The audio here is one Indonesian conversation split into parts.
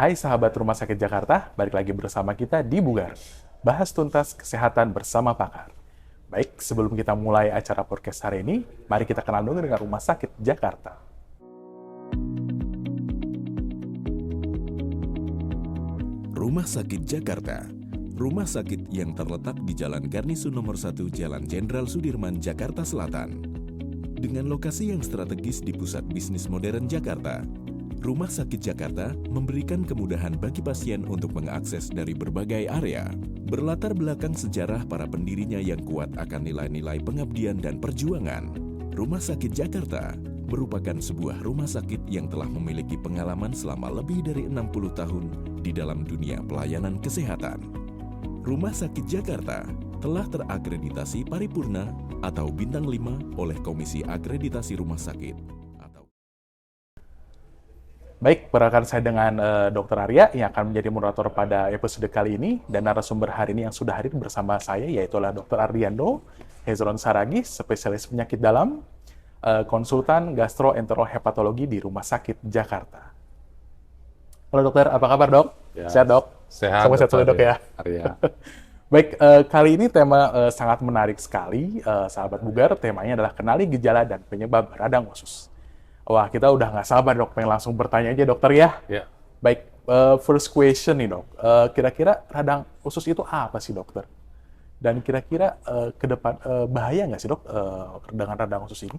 Hai sahabat Rumah Sakit Jakarta, balik lagi bersama kita di Bugar. Bahas tuntas kesehatan bersama pakar. Baik, sebelum kita mulai acara podcast hari ini, mari kita kenal dulu dengan Rumah Sakit Jakarta. Rumah Sakit Jakarta. Rumah sakit yang terletak di Jalan Garnisun Nomor 1 Jalan Jenderal Sudirman, Jakarta Selatan. Dengan lokasi yang strategis di pusat bisnis modern Jakarta, Rumah Sakit Jakarta memberikan kemudahan bagi pasien untuk mengakses dari berbagai area. Berlatar belakang sejarah para pendirinya yang kuat akan nilai-nilai pengabdian dan perjuangan, Rumah Sakit Jakarta merupakan sebuah rumah sakit yang telah memiliki pengalaman selama lebih dari 60 tahun di dalam dunia pelayanan kesehatan. Rumah Sakit Jakarta telah terakreditasi paripurna atau bintang 5 oleh Komisi Akreditasi Rumah Sakit. Baik, perkenalkan saya dengan Dr. Arya yang akan menjadi moderator pada episode kali ini, dan narasumber hari ini yang sudah hadir bersama saya yaitu Dr. Ardiando Hezron Saragih, spesialis penyakit dalam, konsultan gastroenterohepatologi di Rumah Sakit Jakarta. Halo dokter, apa kabar dok? Ya, Sehat dok? sehat. Sama sehat dok ya? Arya. Baik, kali ini tema sangat menarik sekali, sahabat Bugar. Temanya adalah kenali gejala dan penyebab radang usus. Wah, kita udah nggak sabar dok, pengen langsung bertanya aja dokter ya. Ya. Baik, first question nih dok. Kira-kira radang usus itu apa sih dokter? Dan kira-kira ke depan bahaya nggak sih dok dengan radang usus ini?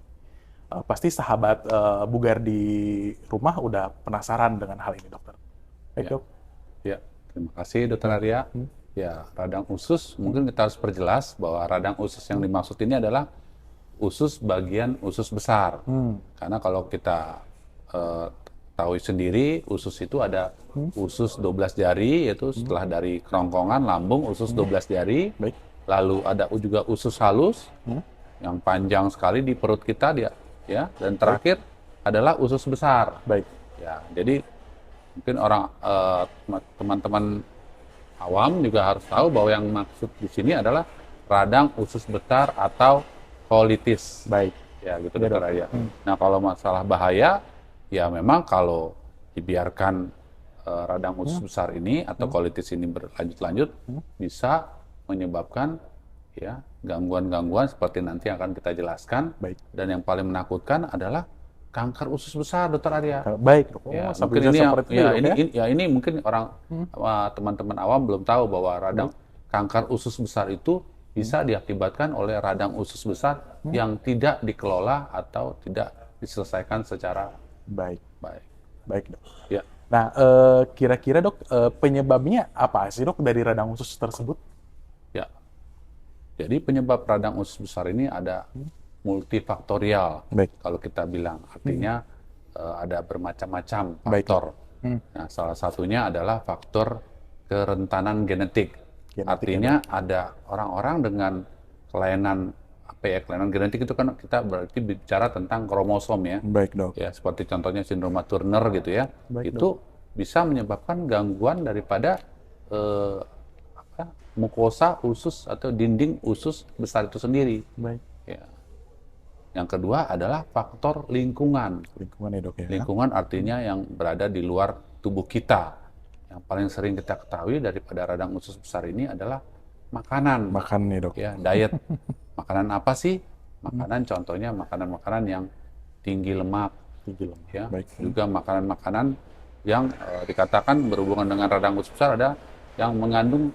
Pasti sahabat Bugar di rumah udah penasaran dengan hal ini dokter. Baik Ya. dok. Ya, terima kasih Dr. Arya. Ya, radang usus, mungkin kita harus perjelas bahwa radang usus yang dimaksud ini adalah usus bagian usus besar. Karena kalau kita tahu sendiri, usus itu ada usus 12 jari, yaitu setelah dari kerongkongan, lambung, usus 12 jari. Baik. Lalu ada juga usus halus, yang panjang sekali di perut kita, ya. Dan terakhir adalah usus besar. Baik. Ya, jadi mungkin teman-teman awam juga harus tahu bahwa yang maksud di sini adalah radang usus besar atau kolitis. Baik. Ya, gitu Ya, dokter dok. Arya. Nah, kalau masalah bahaya, ya memang kalau dibiarkan radang usus besar ini atau kolitis ini berlanjut-lanjut, bisa menyebabkan ya gangguan-gangguan seperti nanti akan kita jelaskan. Baik. Dan yang paling menakutkan adalah kanker usus besar, dokter Arya. Baik dok. Ya, Sampai mungkin bisa ini seperti itu, dok, ini mungkin orang teman-teman awam belum tahu bahwa radang kanker usus besar itu bisa diakibatkan oleh radang usus besar yang tidak dikelola atau tidak diselesaikan secara Baik. baik. Baik dok. Ya, Nah, kira-kira dok, penyebabnya apa sih dok dari radang usus tersebut? ya. Jadi penyebab radang usus besar ini ada multifaktorial. Baik. Kalau kita bilang, artinya ada bermacam-macam Baik. faktor. Nah, salah satunya adalah faktor kerentanan genetik. Artinya ada orang-orang dengan kelainan kelainan genetik itu kan kita berarti bicara tentang kromosom ya. Baik dok. Ya, seperti contohnya sindroma Turner gitu ya. Baik, Itu bisa menyebabkan gangguan daripada mukosa usus atau dinding usus besar itu sendiri. Baik. Ya. Yang kedua adalah faktor lingkungan. Lingkungan ya dok ya. Lingkungan artinya yang berada di luar tubuh kita. Yang paling sering kita ketahui daripada radang usus besar ini adalah makanan. Makan nih dok. Ya, diet. Makanan apa sih? Makanan contohnya makanan-makanan yang tinggi lemak. Tinggi lemak. Ya. Baik. Juga makanan-makanan yang dikatakan berhubungan dengan radang usus besar ada yang mengandung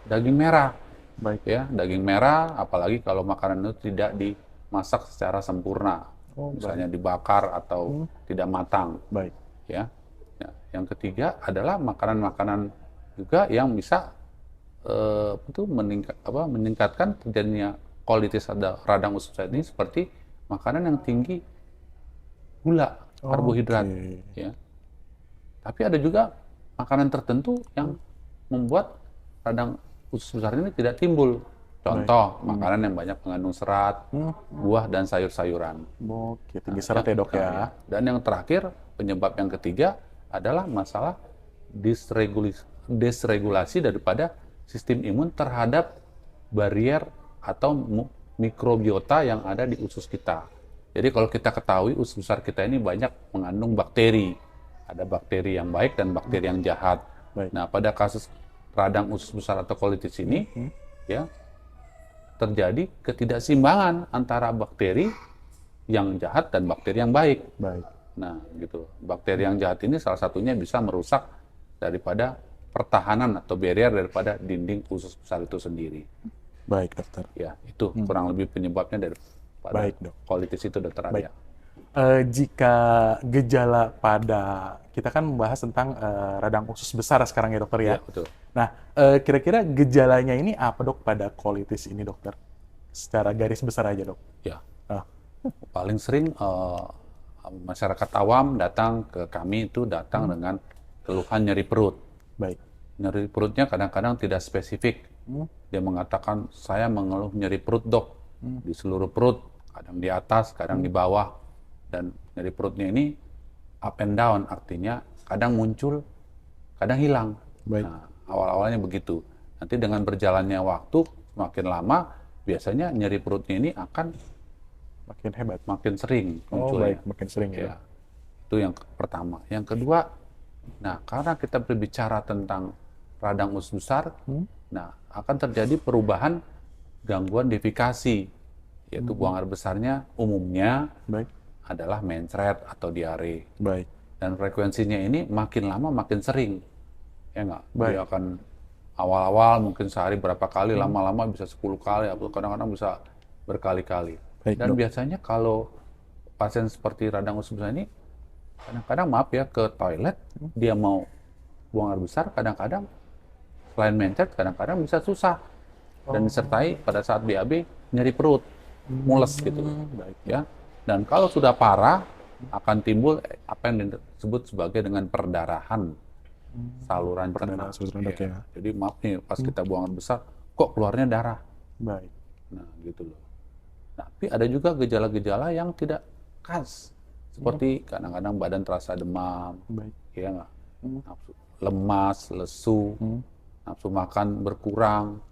daging merah. Baik. Ya, daging merah, apalagi kalau makanan itu tidak dimasak secara sempurna. Misalnya dibakar atau tidak matang. Baik. Ya. Nah, yang ketiga adalah makanan-makanan juga yang bisa meningkatkan terjadinya kolitis radang usus ini, seperti makanan yang tinggi gula, karbohidrat. Ya. Tapi ada juga makanan tertentu yang membuat radang usus besar ini tidak timbul. Contoh, makanan yang banyak mengandung serat, buah dan sayur-sayuran. Oke, tinggi serat ya dok ya. Dan yang terakhir, penyebab yang ketiga adalah masalah disregulasi daripada sistem imun terhadap barier atau mikrobiota yang ada di usus kita. Jadi kalau kita ketahui usus besar kita ini banyak mengandung bakteri. ada bakteri yang baik dan bakteri yang jahat. Baik. Nah, pada kasus radang usus besar atau colitis ini, ya terjadi ketidakseimbangan antara bakteri yang jahat dan bakteri yang baik. Baik. Nah, gitu. Bakteri yang jahat ini salah satunya bisa merusak daripada pertahanan atau barrier daripada dinding usus besar itu sendiri. Baik, dokter. Ya, itu kurang lebih penyebabnya daripada Baik, dok. colitis itu, Dokter Arya. Jika gejala pada kita kan membahas tentang radang usus besar sekarang ya dokter ya. Ya, betul. Nah, kira-kira gejalanya ini apa dok pada colitis ini dokter? Secara garis besar aja dok. Ya, Ah, paling sering masyarakat awam datang ke kami itu datang dengan keluhan nyeri perut. baik. Nyeri perutnya kadang-kadang tidak spesifik. Dia mengatakan, saya mengeluh nyeri perut dok, di seluruh perut, kadang di atas, kadang di bawah. Dan nyeri perutnya ini up and down, artinya kadang muncul, kadang hilang. Baik. Nah, awal-awalnya begitu. Nanti dengan berjalannya waktu, semakin lama, biasanya nyeri perutnya ini akan Makin hebat. makin sering Oh munculnya. baik, makin sering ya. Ya, itu yang pertama. Yang kedua, nah karena kita berbicara tentang radang usus besar, nah akan terjadi perubahan gangguan defekasi, yaitu buang air besarnya umumnya Baik, adalah mencret atau diare. baik. Dan frekuensinya ini makin lama makin sering, ya nggak? Baik. Dia akan awal-awal mungkin sehari berapa kali, lama-lama bisa 10 kali, atau kadang-kadang bisa berkali-kali. Baik, Dan dok. biasanya kalau pasien seperti radang usus besar ini, kadang-kadang maaf ya, ke toilet, dia mau buang air besar, kadang-kadang selain mencret, kadang-kadang bisa susah. Dan disertai pada saat BAB, nyeri perut, mules gitu. Baik. Ya. Dan kalau sudah parah, akan timbul apa yang disebut sebagai dengan perdarahan saluran cerna. Perdarahan saluran, dok, ya. Jadi maaf nih, pas kita buang air besar, kok keluarnya darah. Baik. Nah, gitu loh. Tapi ada juga gejala-gejala yang tidak khas. Seperti kadang-kadang badan terasa demam, Baik. ya nggak? Nafsu lemas, lesu, nafsu makan berkurang,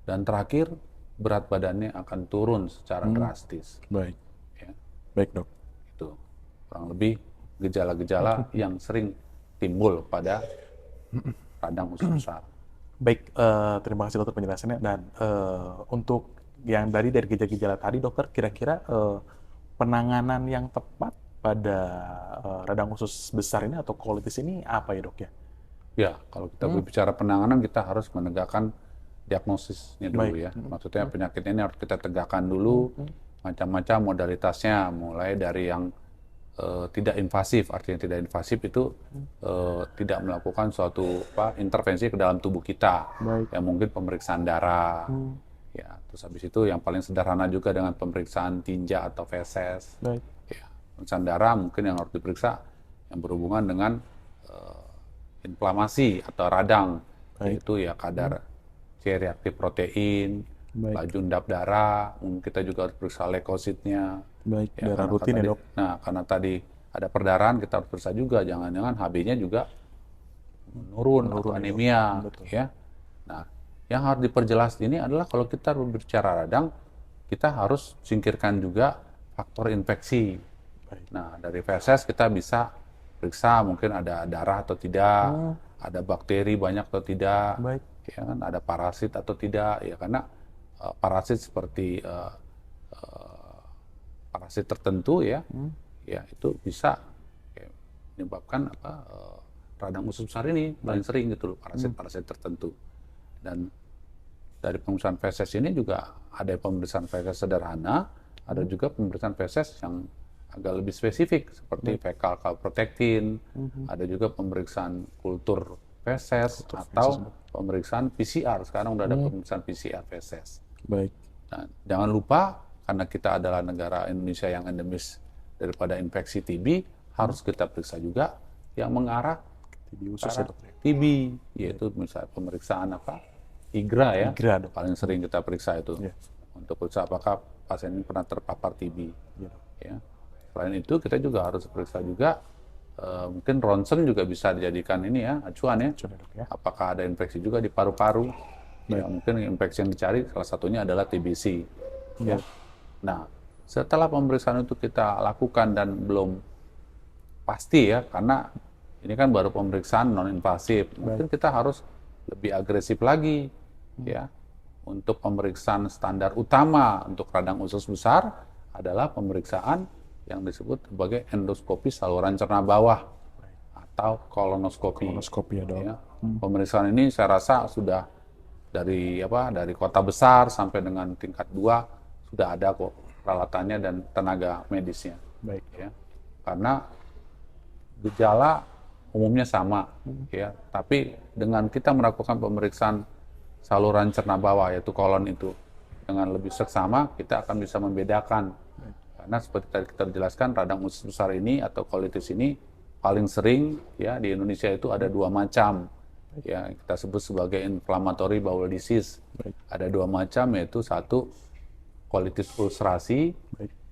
dan terakhir berat badannya akan turun secara drastis. Baik. Ya, Baik, dok. itu kurang lebih gejala-gejala yang sering timbul pada radang usus besar. Baik, terima kasih dokter penjelasannya. Dan untuk yang dari gejala-gejala tadi dokter, kira-kira penanganan yang tepat pada radang usus besar ini atau colitis ini apa ya dok ya? Ya, kalau kita berbicara penanganan, kita harus menegakkan diagnosisnya dulu Baik. ya. Maksudnya penyakit ini harus kita tegakkan dulu, macam-macam modalitasnya, mulai dari yang tidak invasif. Artinya tidak invasif itu tidak melakukan suatu intervensi ke dalam tubuh kita. Baik. Ya mungkin pemeriksaan darah. Ya, terus habis itu yang paling sederhana juga dengan pemeriksaan tinja atau feses. Baik. Ya, pemeriksaan darah mungkin yang harus diperiksa yang berhubungan dengan inflamasi atau radang, Baik. yaitu ya kadar C-reaktif protein, Baik. laju endap darah, mungkin kita juga harus periksa leukositnya. Baik, Ya, darah karena rutin ya tadi- dok? Nah, karena tadi ada perdarahan, kita harus periksa juga, jangan-jangan HB-nya juga menurun atau ya, anemia, betul. ya. Nah, yang harus diperjelas ini adalah kalau kita berbicara radang, kita harus singkirkan juga faktor infeksi. Baik. Nah, dari feses kita bisa periksa mungkin ada darah atau tidak, ada bakteri banyak atau tidak, Baik. ya kan, ada parasit atau tidak, ya karena parasit seperti parasit tertentu ya, ya itu bisa ya, menyebabkan radang usus besar ini paling sering gitu loh, parasit-parasit tertentu. Dan dari pemeriksaan feses ini juga ada pemeriksaan feses sederhana, ada juga pemeriksaan feses yang agak lebih spesifik seperti fecal calprotectin, ada juga pemeriksaan kultur feses atau pemeriksaan PCR. Sekarang udah ada pemeriksaan PCR feses. Baik. Nah, jangan lupa karena kita adalah negara Indonesia yang endemis daripada infeksi TB, harus kita periksa juga yang mengarah TB usus ya arah dok? TB, yaitu misalnya pemeriksaan IGRA ya, IGRA, dok. paling sering kita periksa itu Iya. untuk periksa apakah pasien ini pernah terpapar TB. Iya, dok. Ya. Selain itu kita juga harus periksa juga mungkin ronsen juga bisa dijadikan ini ya acuan ya. Coba dok ya. Apakah ada infeksi juga di paru-paru? Ya, mungkin infeksi yang dicari salah satunya adalah TBC. Ya. Nah, setelah pemeriksaan itu kita lakukan dan belum pasti ya, karena Ini kan baru pemeriksaan non-invasif. Mungkin kita harus lebih agresif lagi, ya. Untuk pemeriksaan standar utama untuk radang usus besar adalah pemeriksaan yang disebut sebagai endoskopi saluran cerna bawah atau kolonoskopi. Kolonoskopi ya, Dok. Ya. Pemeriksaan ini saya rasa sudah dari kota besar sampai dengan tingkat 2 sudah ada kok peralatannya dan tenaga medisnya. Baik. Ya. Karena gejala umumnya sama, ya. Tapi dengan kita melakukan pemeriksaan saluran cerna bawah yaitu kolon itu dengan lebih seksama, kita akan bisa membedakan. Karena seperti tadi kita jelaskan, radang usus besar ini atau kolitis ini paling sering ya di Indonesia itu ada 2 macam. Ya, kita sebut sebagai inflammatory bowel disease. Ada 2 macam, yaitu 1 kolitis ulcerasi,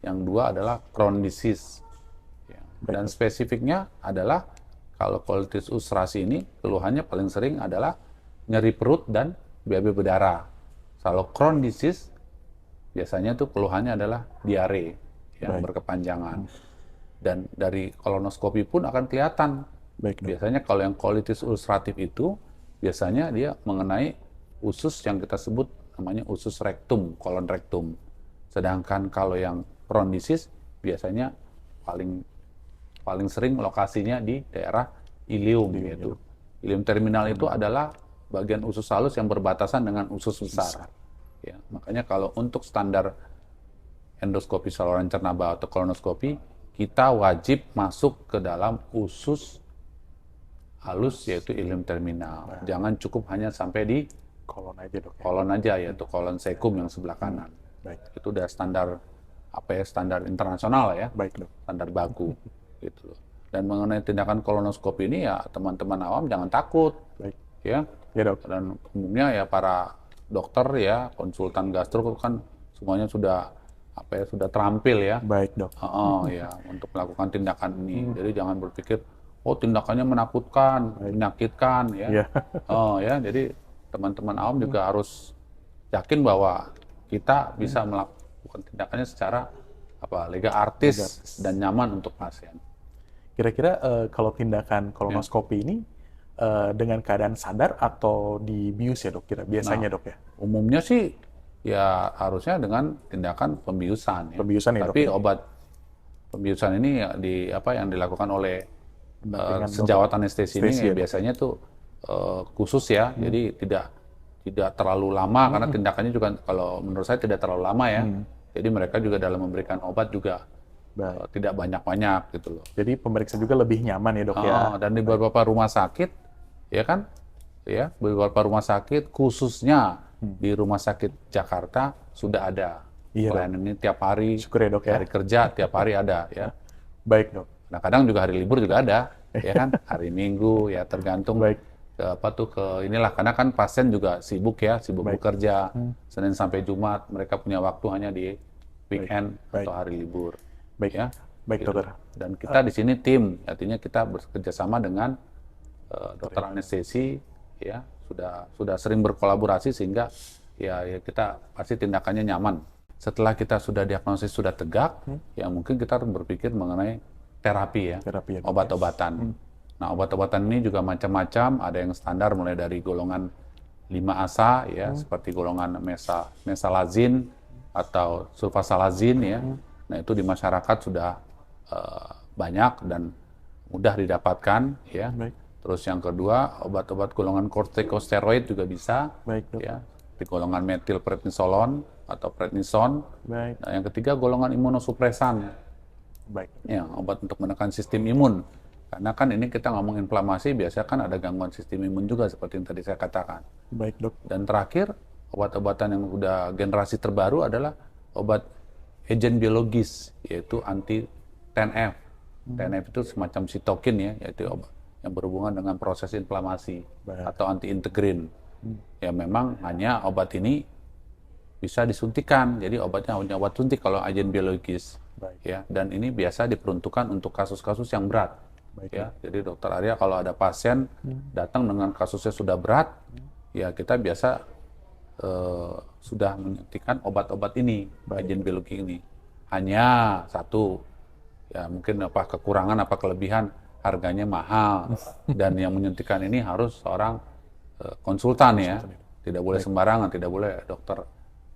yang 2 adalah Crohn disease. Ya. Dan spesifiknya adalah kalau kolitis ulcerasi ini keluhannya paling sering adalah nyeri perut dan BAB berdarah. Kalau Crohn disease biasanya tuh keluhannya adalah diare yang berkepanjangan. Dan dari kolonoskopi pun akan kelihatan. Biasanya kalau yang kolitis ulceratif itu biasanya dia mengenai usus yang kita sebut namanya usus rektum, kolon rektum. Sedangkan kalau yang Crohn disease biasanya paling sering lokasinya di daerah ilium, yaitu ilium terminal itu adalah bagian usus halus yang berbatasan dengan usus besar. Ya, makanya kalau untuk standar endoskopi saluran cerna bawah atau kolonoskopi, kita wajib masuk ke dalam usus halus yaitu ilium terminal. Jangan cukup hanya sampai di Kolon aja, Dok. Kolon aja, yaitu kolon cecum yang sebelah kanan. Itu udah standar standar internasional ya. Standar baku gitu loh. Dan mengenai tindakan kolonoskopi ini ya teman-teman awam jangan takut. Ya, Dok. Dan umumnya ya para dokter ya, konsultan gastro kan semuanya sudah sudah terampil ya. Dok. Ya, untuk melakukan tindakan ini. Jadi jangan berpikir tindakannya menakutkan, menyakitkan ya. Ya, jadi teman-teman awam juga harus yakin bahwa kita bisa melakukan tindakannya secara lega artis dan nyaman untuk pasien. Kira-kira kalau tindakan kolonoskopi ini dengan keadaan sadar atau dibius ya, Dok? Biasanya, Dok ya? Umumnya sih ya harusnya dengan tindakan pembiusan. Pembiusan ya, Dok. Tapi obat pembiusan ini yang dilakukan oleh sejawat anestesi ini biasanya tuh khusus ya. Jadi tidak terlalu lama karena tindakannya juga kalau menurut saya tidak terlalu lama ya. Jadi mereka juga dalam memberikan obat juga tidak banyak-banyak gitu loh. Jadi pemeriksa juga lebih nyaman ya, Dok ya. Dan di beberapa rumah sakit ya kan, ya beberapa rumah sakit khususnya di Rumah Sakit Jakarta sudah ada pelayanan ini tiap hari. Syukur ya, Dok ya. Hari kerja tiap hari ada ya. Baik, Dok. Nah kadang juga hari libur juga ada ya kan, hari Minggu ya tergantung karena kan pasien juga sibuk bekerja Senin sampai Jumat, mereka punya waktu hanya di weekend atau hari libur. Dokter. Dan kita di sini tim, artinya kita bekerja sama dengan dokter anestesi ya, sudah sering berkolaborasi sehingga ya kita pasti tindakannya nyaman. Setelah kita sudah diagnosis sudah tegak, ya mungkin kita harus berpikir mengenai terapi ya, obat-obatan. Nah, obat-obatan ini juga macam-macam, ada yang standar mulai dari golongan 5-ASA ya, seperti golongan mesalazin atau sulfasalazin ya. Nah, itu di masyarakat sudah banyak dan mudah didapatkan ya. Terus yang kedua, obat-obat golongan kortikosteroid juga bisa ya, di golongan metilprednisolon atau prednison. Nah, yang ketiga golongan imunosupresan. Ya, obat untuk menekan sistem imun. Karena kan ini kita ngomong inflamasi, biasanya kan ada gangguan sistem imun juga seperti yang tadi saya katakan. Dok. Dan terakhir, obat-obatan yang udah generasi terbaru adalah obat agen biologis, yaitu anti-TNF. TNF itu semacam sitokin ya, yaitu obat yang berhubungan dengan proses inflamasi atau anti-integrin. Ya memang hanya obat ini bisa disuntikan, jadi obatnya hanya obat suntik kalau agen biologis. Ya, dan ini biasa diperuntukkan untuk kasus-kasus yang berat. Ya, jadi Dokter Arya kalau ada pasien datang dengan kasusnya sudah berat, ya kita biasa sudah menyuntikkan obat-obat ini, agen biologi ini. Hanya satu, ya mungkin kekurangan kelebihan, harganya mahal dan yang menyuntikkan ini harus seorang konsultan ya. Tidak boleh sembarangan, tidak boleh dokter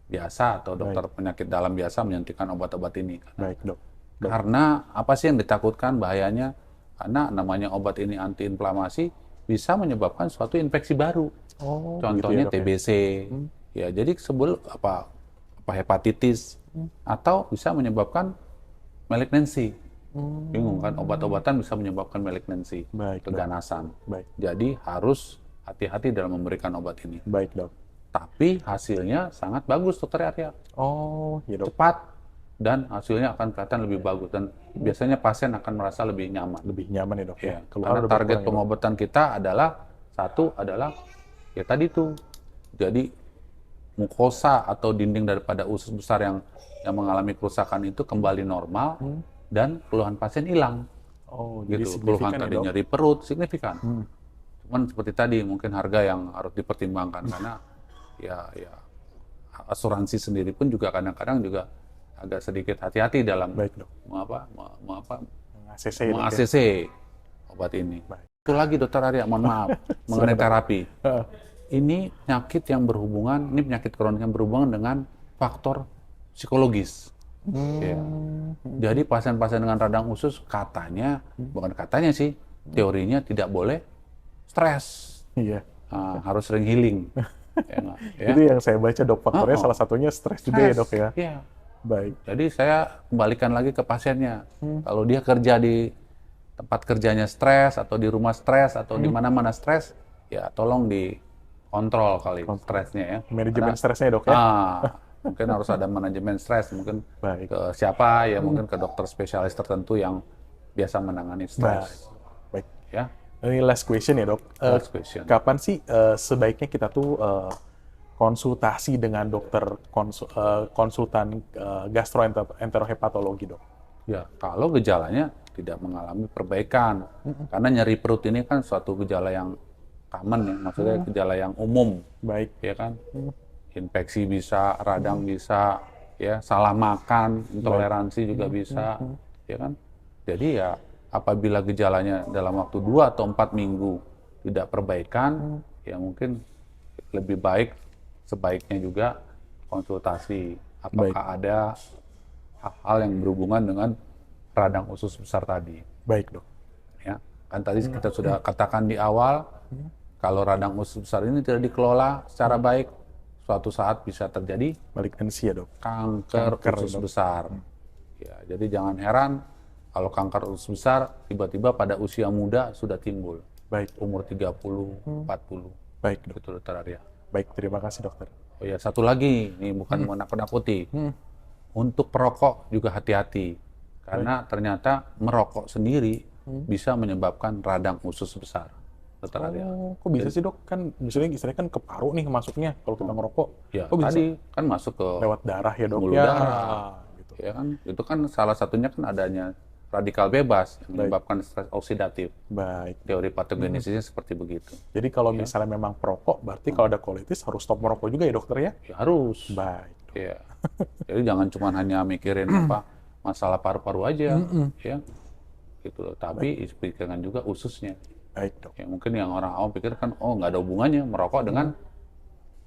biasa atau dokter penyakit dalam biasa menyuntikkan obat-obat ini. Baik, Dok. Karena apa sih yang ditakutkan bahayanya? Karena namanya obat ini antiinflamasi bisa menyebabkan suatu infeksi baru. Oh, Contohnya gitu ya, Dok, ya? TBC. Ya, jadi apa hepatitis atau bisa menyebabkan malignansi. Bingung kan? Obat-obatan bisa menyebabkan malignansi, Baik, Dok. keganasan. Baik. Jadi harus hati-hati dalam memberikan obat ini. Baik, Dok. Tapi hasilnya sangat bagus, Dokter Arya. Oh, ya, Dok. Cepat dan hasilnya akan kelihatan lebih bagus dan biasanya pasien akan merasa lebih nyaman. Lebih nyaman ya, Dok. Ya, Keluar karena lebih target kurang ya, Dok. pengobatan kita adalah ya tadi tuh. Jadi mukosa atau dinding daripada usus besar yang mengalami kerusakan itu kembali normal dan keluhan pasien hilang. Oh, jadi Gitu. Keluhan signifikan ya, tadi Dok? nyeri perut signifikan. Cuman seperti tadi mungkin harga yang harus dipertimbangkan karena ya asuransi sendiri pun juga kadang-kadang juga agak sedikit hati-hati dalam Baik, Dok. ACC ya, Dok, ya? meng-ACC obat ini. Baik. Itu lagi Dokter Arya, mohon maaf, mengenai terapi. Heeh. Ini penyakit kronis yang berhubungan dengan faktor psikologis. Ya. Jadi pasien-pasien dengan radang usus bukan katanya sih, teorinya tidak boleh stres. Iya. Nah, harus sering healing. Ya, nggak? Ya. Itu yang saya baca, Dok. Faktornya salah satunya stres juga ya, Dok, ya? Iya. Baik. Jadi saya kembalikan lagi ke pasiennya. Kalau dia kerja di tempat kerjanya stres atau di rumah stres atau di mana-mana stres, ya tolong dikontrol kali stresnya ya. Manajemen Karena- stresnya, Dok, ya? mungkin harus ada manajemen stres, mungkin Baik. ke siapa ya, mungkin ke dokter spesialis tertentu yang biasa menangani stres. Baik. Ya, Ini last question ya, Dok. last question. Kapan sih sebaiknya kita tuh konsultasi dengan dokter konsultan gastroenterohepatologi, Dok? Ya, kalau gejalanya tidak mengalami perbaikan, karena nyeri perut ini kan suatu gejala yang common ya, maksudnya gejala yang umum, Baik. ya kan? Infeksi bisa, radang bisa, ya salah makan, intoleransi juga bisa, ya kan? Jadi ya apabila gejalanya dalam waktu 2 atau 4 minggu tidak perbaikan, ya mungkin lebih baik sebaiknya juga konsultasi. Apakah ada hal-hal yang berhubungan dengan radang usus besar tadi? Baik, Dok. Ya, kan tadi kita sudah katakan di awal, kalau radang usus besar ini tidak dikelola secara baik, suatu saat bisa terjadi Malignansi ya, Dok? kanker usus Dok. besar. Ya, jadi jangan heran kalau kanker usus besar tiba-tiba pada usia muda sudah timbul, Baik. umur 30, 40. Baik, Dok. Betul, Dokter Arya. Baik, terima kasih, Dokter. Oh ya, satu lagi, ini bukan menakut-nakuti. Untuk perokok juga hati-hati, karena ternyata merokok sendiri bisa menyebabkan radang usus besar, Dokter Arya. Oh, kok bisa sih, Dok? Kan istilahnya kan ke paru nih masuknya kalau kita ngerokok. Ya, Kok bisa? tadi kan masuk ke Lewat darah ya, Dok? pembuluh Ya, darah. gitu. Ya kan, itu kan salah satunya kan adanya radikal bebas yang menyebabkan stres oksidatif. Baik. Teori patogenesisnya seperti begitu. Jadi kalau misalnya memang perokok, berarti kalau ada colitis harus stop merokok juga ya, Dokter ya? Ya harus. Baik. Ya. Jadi jangan cuma hanya mikirin masalah paru-paru aja, ya. Gitu loh. Tapi pikirkan juga ususnya. Baik, Dok. Ya mungkin yang orang awam pikir kan, oh nggak ada hubungannya merokok dengan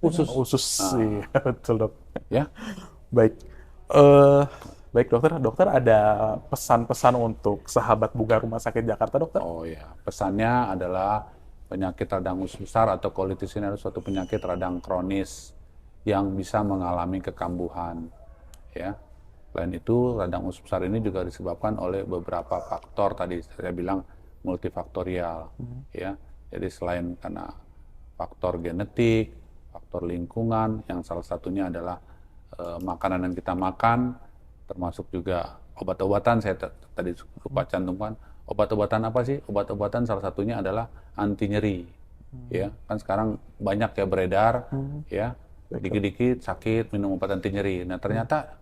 usus. Usus, iya, betul, Dok. Ya. Baik. Baik, Dokter. Dokter ada pesan-pesan untuk sahabat Bugar Rumah Sakit Jakarta, Dokter? Oh ya, pesannya adalah penyakit radang usus besar atau colitis ini adalah suatu penyakit radang kronis yang bisa mengalami kekambuhan. Ya. Selain itu, radang usus besar ini juga disebabkan oleh beberapa faktor tadi saya bilang multifaktorial. Ya. Jadi selain karena faktor genetik, faktor lingkungan, yang salah satunya adalah makanan yang kita makan, termasuk juga obat-obatan. Saya tadi lupa cantumkan. Obat-obatan apa sih? Obat-obatan salah satunya adalah anti nyeri. Ya, kan sekarang banyak ya beredar, ya, dikit-dikit sakit minum obat anti nyeri. Nah ternyata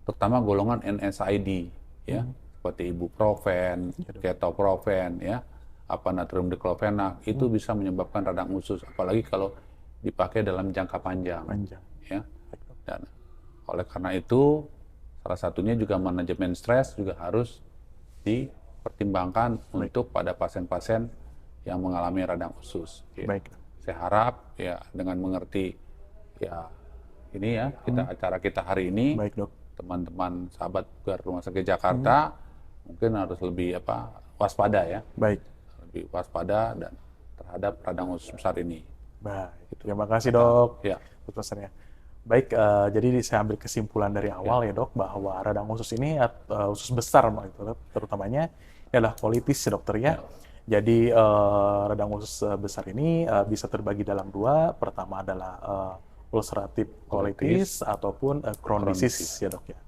terutama golongan NSAID, ya, seperti ibuprofen, ketoprofen, ya, apa natrium diklofenak, itu bisa menyebabkan radang usus, apalagi kalau dipakai dalam jangka panjang. Ya. Dan oleh karena itu salah satunya juga manajemen stres juga harus pertimbangkan untuk pada pasien-pasien yang mengalami radang usus. Ya. Baik. Saya harap ya dengan mengerti ya ini ya acara kita hari ini, Baik, Dok. teman-teman sahabat bugar Rumah Sakit Jakarta mungkin harus lebih waspada ya, Baik. lebih waspada dan terhadap radang usus besar ini. Baik. Terima kasih, Dok. Ya. Pesannya. Baik, jadi saya ambil kesimpulan dari awal ya, Dok, bahwa radang usus ini usus besar terutamanya ini adalah kolitis ya, Dokter ya. Jadi radang usus besar ini bisa terbagi dalam dua. Pertama adalah ulcerative colitis ataupun chronicis ya, Dok ya.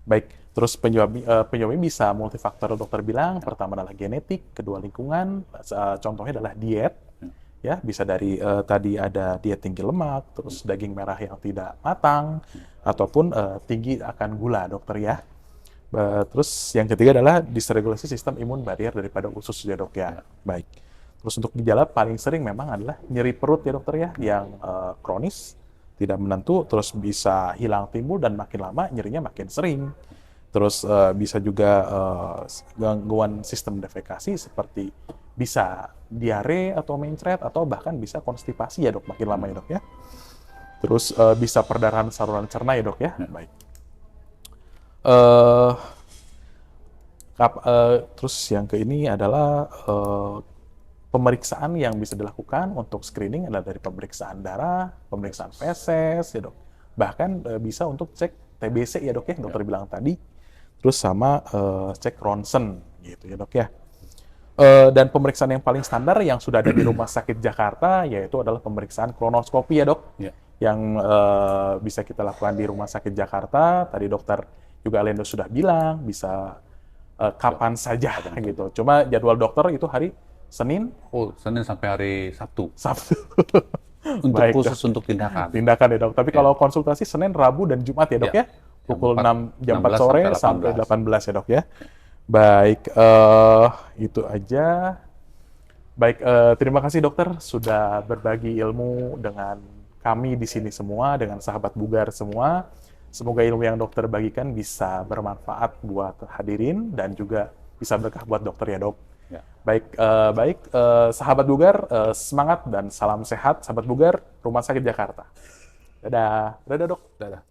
Baik, terus penyebabnya bisa multifaktor, Dokter bilang. Pertama adalah genetik, kedua lingkungan, contohnya adalah diet. Ya, bisa dari tadi ada diet tinggi lemak, terus daging merah yang tidak matang, ataupun tinggi akan gula, Dokter ya. Terus yang ketiga adalah dysregulasi sistem imun barrier daripada usus ya, Dok ya. Baik. Terus untuk gejala paling sering memang adalah nyeri perut ya, Dokter ya, yang kronis, tidak menentu, terus bisa hilang timbul dan makin lama nyerinya makin sering. Terus bisa juga gangguan sistem defekasi seperti bisa diare atau mencret atau bahkan bisa konstipasi ya, Dok, makin lama ya, Dok ya. Terus bisa perdarahan saluran cerna ya, Dok ya. Baik. Terus yang ke ini adalah pemeriksaan yang bisa dilakukan untuk screening adalah dari pemeriksaan darah, pemeriksaan feses ya, Dok. Bahkan bisa untuk cek TBC ya, Dok ya, Dokter bilang tadi. Terus sama cek ronsen gitu ya, Dok ya. Dan pemeriksaan yang paling standar yang sudah ada di Rumah Sakit Jakarta yaitu adalah pemeriksaan kolonoskopi ya, Dok. Yang bisa kita lakukan di Rumah Sakit Jakarta. Tadi Dokter juga Alendo sudah bilang bisa kapan saja gitu. Cuma jadwal dokter itu hari Senin. Oh, Senin sampai hari Sabtu. Sabtu. Untuk Baik, khusus Dok. untuk tindakan. Tindakan ya, Dok. Tapi kalau konsultasi Senin, Rabu, dan Jumat ya, Dok ya. Pukul 6 jam 4 sore sampai 18 ya, Dok ya. Baik, itu aja. Baik, terima kasih Dokter sudah berbagi ilmu dengan kami di sini semua, dengan sahabat bugar semua. Semoga ilmu yang Dokter bagikan bisa bermanfaat buat hadirin dan juga bisa berkah buat Dokter ya, Dok. Ya. Baik, sahabat bugar, semangat dan salam sehat, sahabat bugar, Rumah Sakit Jakarta. Dadah, dadah, Dok. Dadah.